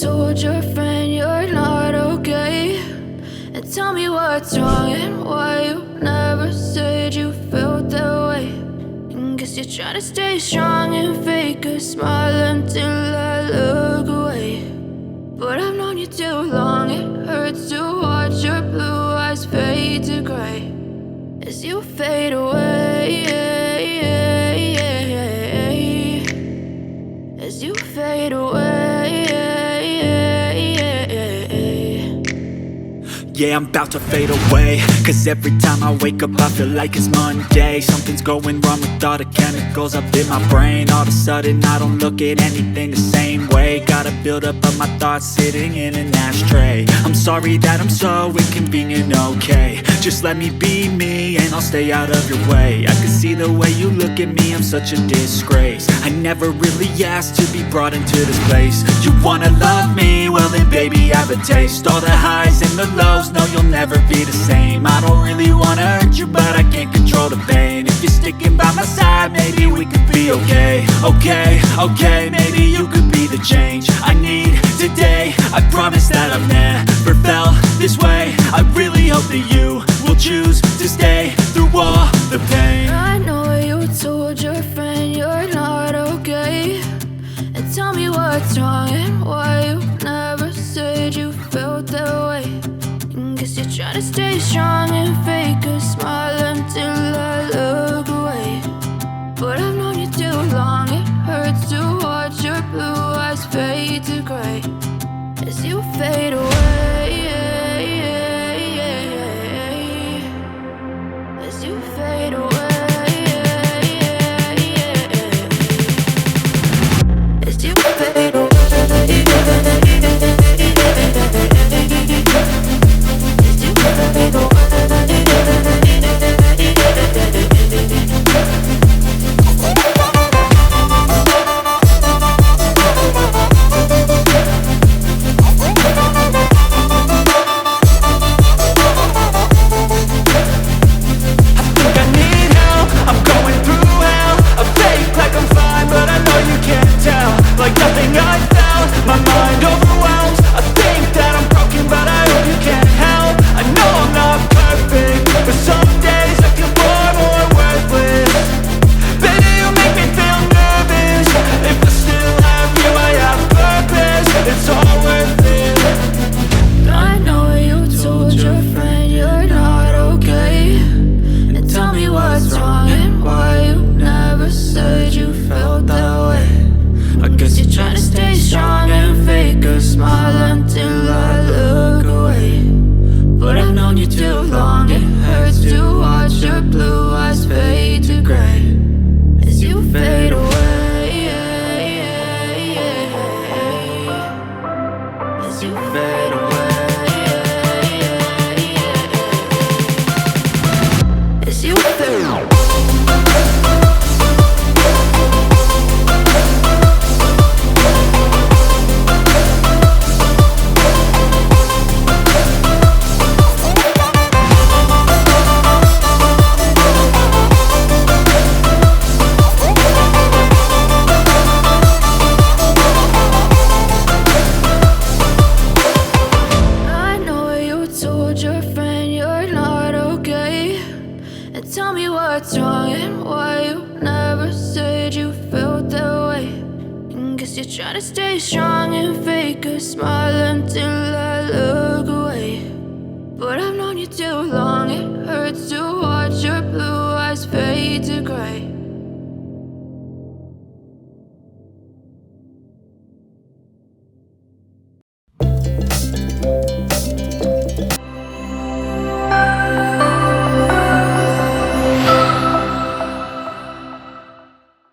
told your friend you're not okay? And tell me what's wrong and why you never said you felt that way. And guess you're trying to stay strong and fake a smile until I look away. But I've known you too long, it hurts to watch your blue eyes fade to gray as you fade away, as you fade away. Yeah, I'm about to fade away, cause every time I wake up I feel like it's Monday. Something's going wrong with all the chemicals up in my brain. All of a sudden I don't look at anything the same way. Got a buildup of my thoughts sitting in an ashtray. I'm sorry that I'm so inconvenient, okay? Just let me be me and I'll stay out of your way. I can see the way you look at me, I'm such a disgrace. I never really asked to be brought into this place. You wanna love me? Well then baby I have a taste. All the highs and the lows, no you'll never be the same. I don't really wanna hurt you but I can't control the pain. If you're sticking by my side maybe we could be okay. Okay, maybe you could be the change I need today. I promise that I've never felt this way. I really hope that you will choose to stay through all the pain. I know you told your friend you're not okay. And tell me what's wrong and why you never said you felt that way. And guess you're trying to stay strong and fake a smile until I look away. But I've known you too long, it hurts to watch your blue eyes fade to gray as you fade away, as you fade away, as you fade away, as you fade away. Like nothing I felt, my mind overwhelms. I think that I'm broken, but I hope you can't help. I know I'm not perfect, but some days I feel far more worthless. Baby, you make me feel nervous. If I still have you, I have purpose. It's all worth it. I know you told your friend you're not okay. And tell me what's wrong and why you never said you felt that way. I guess you're trying to stay strong and fake a smile until I look away. But I've known you too long, it hurts to watch your blue eyes fade to gray as you fade away, as you fade away, as you fade away. Your friend you're not okay. And tell me what's wrong and why you never said you felt that way. And guess you're trying to stay strong and fake a smile until I look away. But I've known you too long, it hurts to watch your blue eyes fade to gray